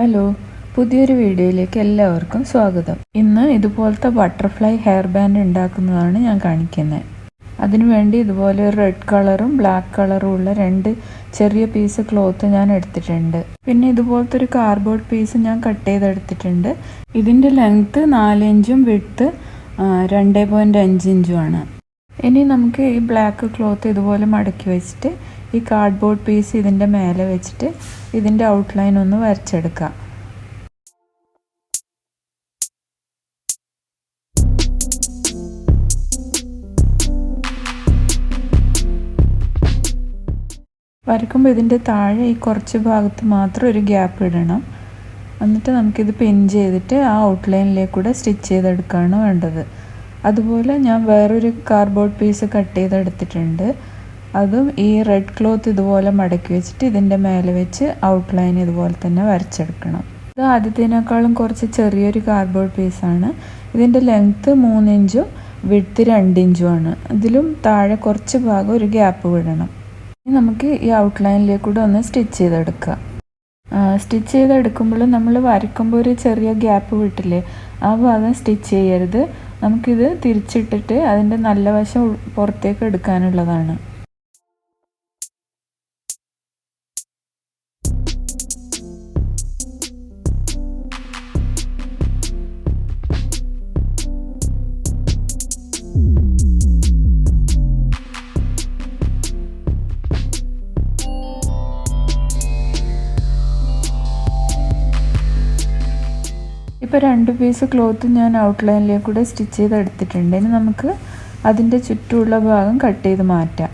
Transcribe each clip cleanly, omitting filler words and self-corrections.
Hello, പുതിയൊരു വീഡിയോയിലേക്ക് എല്ലാവർക്കും സ്വാഗതം. ഇന്ന് ഇതുപോലത്തെ ബട്ടർഫ്ലൈ ഹെയർ ബാൻഡ് ഉണ്ടാക്കുന്നതാണ് ഞാൻ കാണിക്കുന്നത്. അതിനുവേണ്ടി ഇതുപോലെ ഒരു റെഡ് കളറും ബ്ലാക്ക് കളറും ഉള്ള രണ്ട് ചെറിയ പീസ് ക്ലോത്ത് ഞാൻ എടുത്തിട്ടുണ്ട്. പിന്നെ ഇതുപോലത്തെ ഒരു കാർഡ്ബോർഡ് പീസ് ഞാൻ കട്ട് ചെയ്തെടുത്തിട്ടുണ്ട്. ഇതിൻ്റെ ലെങ്ത്ത് 4 ഇഞ്ചും വിഡ്ത്ത് 2.5 ഇഞ്ചുമാണ്. ഇനി നമുക്ക് ഈ ബ്ലാക്ക് ക്ലോത്ത് ഇതുപോലെ മടക്കി വെച്ചിട്ട് ഈ കാർഡ്ബോർഡ് പീസ് ഇതിൻ്റെ മേലെ വെച്ചിട്ട് ഇതിൻ്റെ ഔട്ട്ലൈൻ ഒന്ന് വരച്ചെടുക്കാം. വരയ്ക്കുമ്പോൾ ഇതിൻ്റെ താഴെ ഈ കുറച്ച് ഭാഗത്ത് മാത്രം ഒരു ഗ്യാപ്പ് ഇടണം. എന്നിട്ട് നമുക്കിത് പിൻ ചെയ്തിട്ട് ആ ഔട്ട്ലൈനിലേക്കൂടെ സ്റ്റിച്ച് ചെയ്തെടുക്കുകയാണ് വേണ്ടത്. അതുപോലെ ഞാൻ വേറൊരു കാർഡ്ബോർഡ് പീസ് കട്ട് ചെയ്തെടുത്തിട്ടുണ്ട്. അതും ഈ റെഡ് ക്ലോത്ത് ഇതുപോലെ മടക്കി വെച്ചിട്ട് ഇതിൻ്റെ മേലെ വെച്ച് ഔട്ട്ലൈൻ ഇതുപോലെ തന്നെ വരച്ചെടുക്കണം. ഇത് ആദ്യത്തേനേക്കാളും കുറച്ച് ചെറിയൊരു കാർഡ്ബോർഡ് പീസാണ്. ഇതിൻ്റെ ലെങ്ത്ത് 3 ഇഞ്ചും വിഡ്ത്ത് 2 ഇഞ്ചുമാണ്. ഇതിലും താഴെ കുറച്ച് ഭാഗം ഒരു ഗ്യാപ്പ് വിടണം. ഇനി നമുക്ക് ഈ ഔട്ട്ലൈനിലേക്കൂടെ ഒന്ന് സ്റ്റിച്ച് ചെയ്തെടുക്കാം. സ്റ്റിച്ച് ചെയ്തെടുക്കുമ്പോൾ നമ്മൾ വരയ്ക്കുമ്പോൾ ഒരു ചെറിയ ഗ്യാപ്പ് വിട്ടില്ലേ, ആ ഭാഗം സ്റ്റിച്ച് ചെയ്യരുത്. നമുക്കിത് തിരിച്ചിട്ടിട്ട് അതിൻ്റെ നല്ല വശം പുറത്തേക്ക് എടുക്കാനുള്ളതാണ്. ഇപ്പോൾ 2 പീസ് ക്ലോത്ത് ഞാൻ ഔട്ട്ലൈനിലേക്കൂടെ സ്റ്റിച്ച് ചെയ്തെടുത്തിട്ടുണ്ട്. ഇനി നമുക്ക് അതിൻ്റെ ചുറ്റുമുള്ള ഭാഗം കട്ട് ചെയ്ത് മാറ്റാം.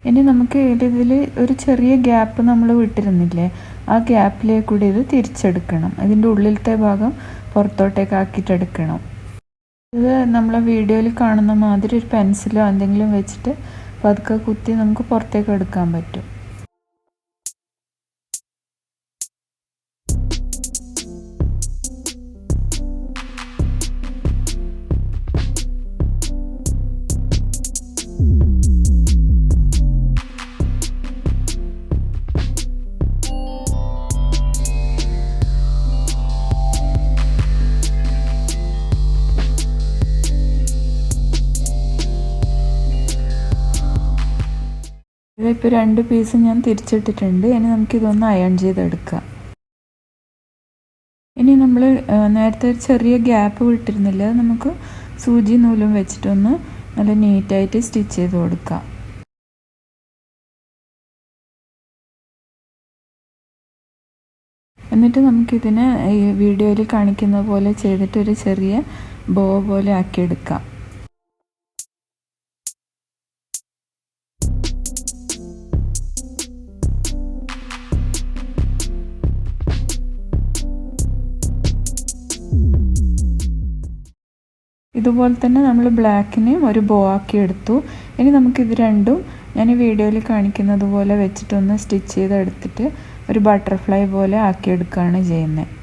ഇനി നമുക്ക് ഇതിൽ ഒരു ചെറിയ ഗ്യാപ്പ് നമ്മൾ വിട്ടിരുന്നില്ലേ, ആ ഗ്യാപ്പിലേക്കൂടി ഇത് തിരിച്ചെടുക്കണം. ഇതിൻ്റെ ഉള്ളിലത്തെ ഭാഗം പുറത്തോട്ടേക്ക് ആക്കിയിട്ടെടുക്കണം. ഇത് നമ്മളെ വീഡിയോയിൽ കാണുന്ന മാതിരി ഒരു പെൻസിലോ എന്തെങ്കിലും വെച്ചിട്ട് പതുക്കെ കുത്തി നമുക്ക് പുറത്തേക്ക് എടുക്കാൻ പറ്റും. ഇപ്പോൾ 2 പീസ് ഞാൻ തിരിച്ചിട്ടിട്ടുണ്ട്. ഇനി നമുക്കിതൊന്ന് അയൺ ചെയ്തെടുക്കാം. ഇനി നമ്മൾ നേരത്തെ ഒരു ചെറിയ ഗ്യാപ്പ് വിട്ടിരുന്നില്ല, അത് നമുക്ക് സൂചി നൂലും വെച്ചിട്ടൊന്ന് നല്ല നീറ്റായിട്ട് സ്റ്റിച്ച് ചെയ്ത് കൊടുക്കാം. എന്നിട്ട് നമുക്കിതിനെ ഈ വീഡിയോയിൽ കാണിക്കുന്ന പോലെ ചെയ്തിട്ട് ഒരു ചെറിയ ബോ പോലെ ആക്കിയെടുക്കാം. ഇതുപോലെ തന്നെ നമ്മൾ ബ്ലാക്കിന് ഒരു ബോ ആക്കി എടുത്തു. ഇനി നമുക്കിത് രണ്ടും ഞാൻ ഈ വീഡിയോയിൽ കാണിക്കുന്നത് പോലെ വെച്ചിട്ടൊന്ന് സ്റ്റിച്ച് ചെയ്തെടുത്തിട്ട് ഒരു ബട്ടർഫ്ലൈ പോലെ ആക്കിയെടുക്കുകയാണ് ചെയ്യുന്നത്.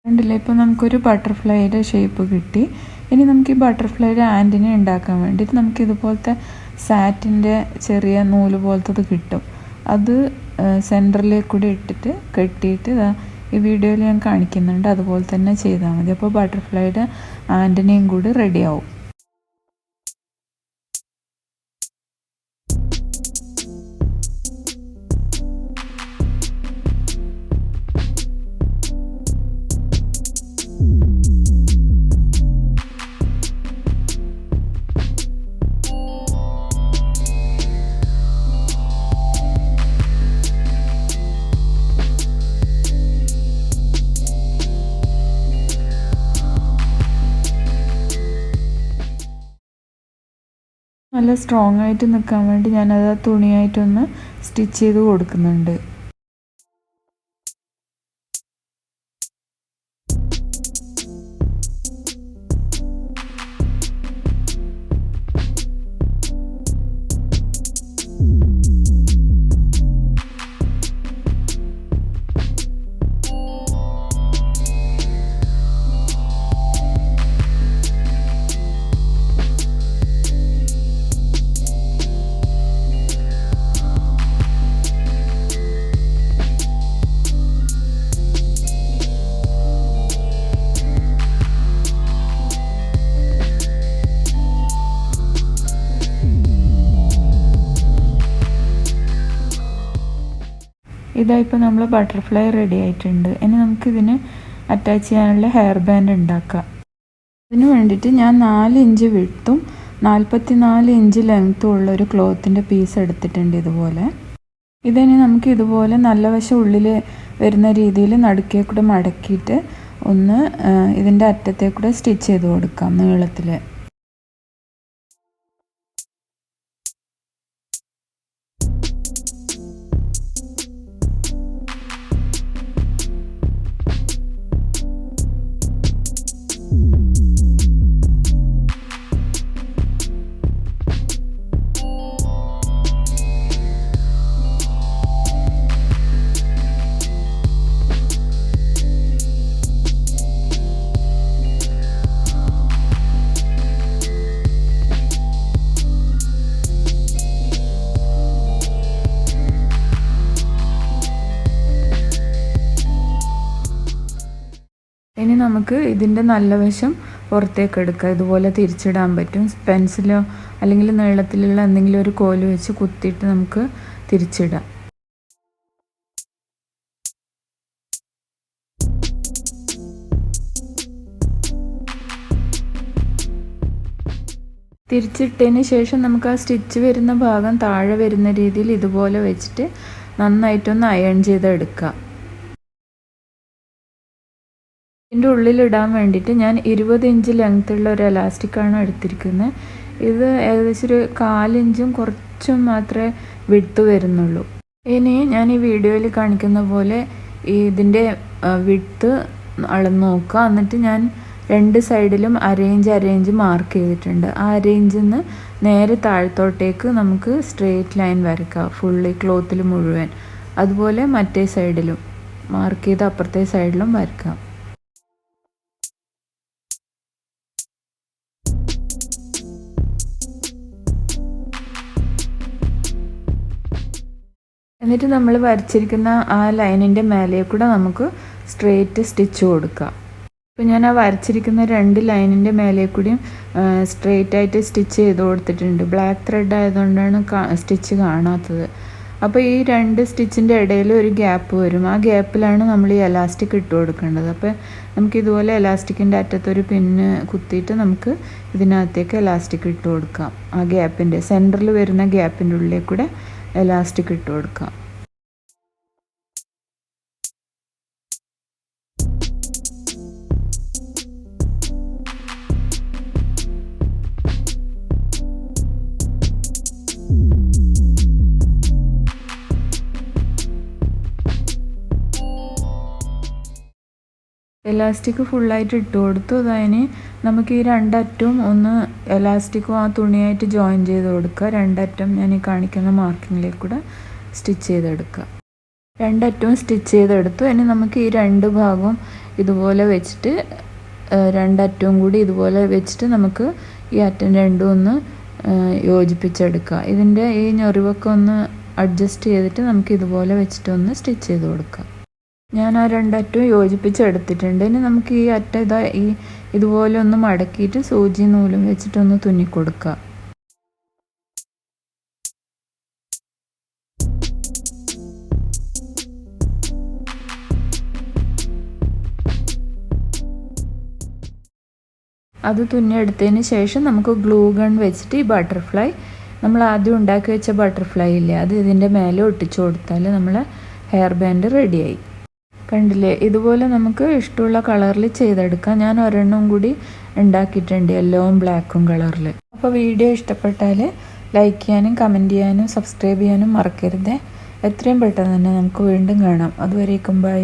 കണ്ടില്ലേ, ഇപ്പോൾ നമുക്കൊരു ബട്ടർഫ്ലൈയുടെ ഷേപ്പ് കിട്ടി. ഇനി നമുക്ക് ഈ ബട്ടർഫ്ലൈയുടെ ആൻറ്റിനെ ഉണ്ടാക്കാൻ വേണ്ടിയിട്ട് നമുക്ക് ഇതുപോലത്തെ സാറ്റിൻ്റെ ചെറിയ നൂല് പോലത്തത് കിട്ടും. അത് സെൻറ്ററിലേക്ക് കൂടി ഇട്ടിട്ട് കെട്ടിയിട്ട് ഈ വീഡിയോയിൽ ഞാൻ കാണിക്കുന്നുണ്ട്, അതുപോലെ തന്നെ ചെയ്താൽ മതി. അപ്പോൾ ബട്ടർഫ്ലൈയുടെ ആൻറ്റിനെയും കൂടി റെഡിയാവും. നല്ല സ്ട്രോങ് ആയിട്ട് നിൽക്കാൻ വേണ്ടി ഞാനത് തുണിയായിട്ടൊന്ന് സ്റ്റിച്ച് ചെയ്ത് കൊടുക്കുന്നുണ്ട്. ഇതാ ഇപ്പോൾ നമ്മൾ ബട്ടർഫ്ലൈ റെഡി ആയിട്ടുണ്ട്. ഇനി നമുക്കിതിന് അറ്റാച്ച് ചെയ്യാനുള്ള ഹെയർ ബാൻഡ് ഉണ്ടാക്കാം. അതിന് വേണ്ടിയിട്ട് ഞാൻ 4 ഇഞ്ച് വിഡ്ത്തും 44 ഇഞ്ച് ലെങ്ത്തും ഉള്ള ഒരു ക്ലോത്തിൻ്റെ പീസ് എടുത്തിട്ടുണ്ട്. ഇതിനി നമുക്ക് ഇതുപോലെ നല്ല വശം ഉള്ളിൽ വരുന്ന രീതിയിൽ നടുക്കേ കൂടെ മടക്കിയിട്ട് ഒന്ന് ഇതിൻ്റെ അറ്റത്തേ കൂടെ സ്റ്റിച്ച് ചെയ്ത് കൊടുക്കാം നീളത്തിൽ. ഇനി നമുക്ക് ഇതിൻ്റെ നല്ല വശം പുറത്തേക്ക് എടുക്കാം. ഇതുപോലെ തിരിച്ചിടാൻ പറ്റും. പെൻസിലോ അല്ലെങ്കിൽ നീളത്തിലുള്ള എന്തെങ്കിലും ഒരു കോല് വെച്ച് കുത്തിയിട്ട് നമുക്ക് തിരിച്ചിടാം. തിരിച്ചിട്ടതിന് ശേഷം നമുക്ക് ആ സ്റ്റിച്ച് വരുന്ന ഭാഗം താഴെ വരുന്ന രീതിയിൽ ഇതുപോലെ വെച്ചിട്ട് നന്നായിട്ടൊന്ന് അയൺ ചെയ്തെടുക്കാം. ഇതിൻ്റെ ഉള്ളിലിടാൻ വേണ്ടിയിട്ട് ഞാൻ 20 ഇഞ്ച് ലെങ്ത്തുള്ള ഒരു എലാസ്റ്റിക്കാണ് എടുത്തിരിക്കുന്നത്. ഇത് ഏകദേശം ഒരു 4 ഇഞ്ചും കുറച്ചും മാത്രമേ വിഡ്ത്ത് വരുന്നുള്ളൂ. ഇനി ഞാൻ ഈ വീഡിയോയിൽ കാണിക്കുന്ന പോലെ ഇതിൻ്റെ വിഡ്ത്ത് അളന്ന് നോക്കുക. എന്നിട്ട് ഞാൻ 2 സൈഡിലും അരയിഞ്ച് മാർക്ക് ചെയ്തിട്ടുണ്ട്. ആ അരയിഞ്ചിൽ നിന്ന് നേരെ താഴത്തോട്ടേക്ക് നമുക്ക് സ്ട്രെയിറ്റ് ലൈൻ വരയ്ക്കാം ഫുള്ളി ക്ലോത്തിൽ മുഴുവൻ. അതുപോലെ മറ്റേ സൈഡിലും മാർക്ക് ചെയ്ത് അപ്പുറത്തെ സൈഡിലും വരയ്ക്കാം. എന്നിട്ട് നമ്മൾ വരച്ചിരിക്കുന്ന ആ ലൈനിൻ്റെ മേലെ കൂടെ നമുക്ക് സ്ട്രെയിറ്റ് സ്റ്റിച്ച് കൊടുക്കാം. ഇപ്പോൾ ഞാൻ ആ വരച്ചിരിക്കുന്ന 2 ലൈനിൻ്റെ മേലെ കൂടിയും സ്ട്രെയിറ്റ് ആയിട്ട് സ്റ്റിച്ച് ചെയ്ത് കൊടുത്തിട്ടുണ്ട്. ബ്ലാക്ക് ത്രെഡ് ആയതുകൊണ്ടാണ് സ്റ്റിച്ച് കാണാത്തത്. അപ്പോൾ ഈ 2 സ്റ്റിച്ചിൻ്റെ ഇടയിൽ ഒരു ഗ്യാപ്പ് വരും. ആ ഗ്യാപ്പിലാണ് നമ്മൾ ഈ എലാസ്റ്റിക് ഇട്ട് കൊടുക്കേണ്ടത്. അപ്പോൾ നമുക്ക് ഇതുപോലെ എലാസ്റ്റിക്കിൻ്റെ അറ്റത്തൊരു പിന്ന് കുത്തിയിട്ട് നമുക്ക് ഇതിനകത്തേക്ക് എലാസ്റ്റിക് ഇട്ട് കൊടുക്കാം. ആ ഗ്യാപ്പിൻ്റെ സെൻറ്ററിൽ വരുന്ന ഗ്യാപ്പിൻ്റെ ഉള്ളിൽ കൂടെ എലാസ്റ്റിക് ഇട്ട് കൊടുക്കാം. എലാസ്റ്റിക് ഫുള്ളായിട്ട് ഇട്ട് കൊടുത്തു. അതിന് നമുക്ക് ഈ 2 അറ്റവും ഒന്ന് എലാസ്റ്റിക്കും ആ തുണിയായിട്ട് ജോയിൻ ചെയ്ത് കൊടുക്കുക. 2 അറ്റം ഞാൻ ഈ കാണിക്കുന്ന മാർക്കിങ്ങിലേക്ക് കൂടെ സ്റ്റിച്ച് ചെയ്തെടുക്കുക. 2 അറ്റവും സ്റ്റിച്ച് ചെയ്തെടുത്തു. ഇനി നമുക്ക് ഈ 2 ഭാഗവും ഇതുപോലെ വെച്ചിട്ട് 2 അറ്റവും കൂടി ഇതുപോലെ വെച്ചിട്ട് നമുക്ക് ഈ അറ്റം രണ്ടും ഒന്ന് യോജിപ്പിച്ചെടുക്കുക. ഇതിൻ്റെ ഈ ഞൊറിവൊക്കെ ഒന്ന് അഡ്ജസ്റ്റ് ചെയ്തിട്ട് നമുക്ക് ഇതുപോലെ വെച്ചിട്ടൊന്ന് സ്റ്റിച്ച് ചെയ്ത് കൊടുക്കാം. ഞാൻ ആ 2 അറ്റവും യോജിപ്പിച്ചെടുത്തിട്ടുണ്ട്. ഇനി നമുക്ക് ഈ അറ്റം ഇതുപോലെ ഒന്ന് മടക്കിയിട്ട് സൂചി നൂലും വെച്ചിട്ടൊന്ന് തുന്നിക്കൊടുക്കുക. അത് തുന്നിയെടുത്തതിന് ശേഷം നമുക്ക് ഗ്ലൂ ഗൺ വെച്ചിട്ട് ഈ ബട്ടർഫ്ലൈ നമ്മൾ ആദ്യം ഉണ്ടാക്കി വെച്ച ബട്ടർഫ്ലൈ ഇല്ലേ, അത് ഇതിൻ്റെ മേലെ ഒട്ടിച്ചു കൊടുത്താൽ നമ്മളെ ഹെയർ ബാൻഡ് റെഡിയായി. കണ്ടില്ലേ, ഇതുപോലെ നമുക്ക് ഇഷ്ടമുള്ള കളറിൽ ചെയ്തെടുക്കാം. ഞാൻ ഒരെണ്ണം കൂടി ഉണ്ടാക്കിയിട്ടുണ്ട്, യെല്ലോവും ബ്ലാക്കും കളറിൽ. അപ്പോൾ വീഡിയോ ഇഷ്ടപ്പെട്ടാൽ ലൈക്ക് ചെയ്യാനും കമൻറ്റ് ചെയ്യാനും സബ്സ്ക്രൈബ് ചെയ്യാനും മറക്കരുത്. എത്രയും പെട്ടെന്ന് തന്നെ നമുക്ക് വീണ്ടും കാണാം. അതുവരേക്കും ബൈ.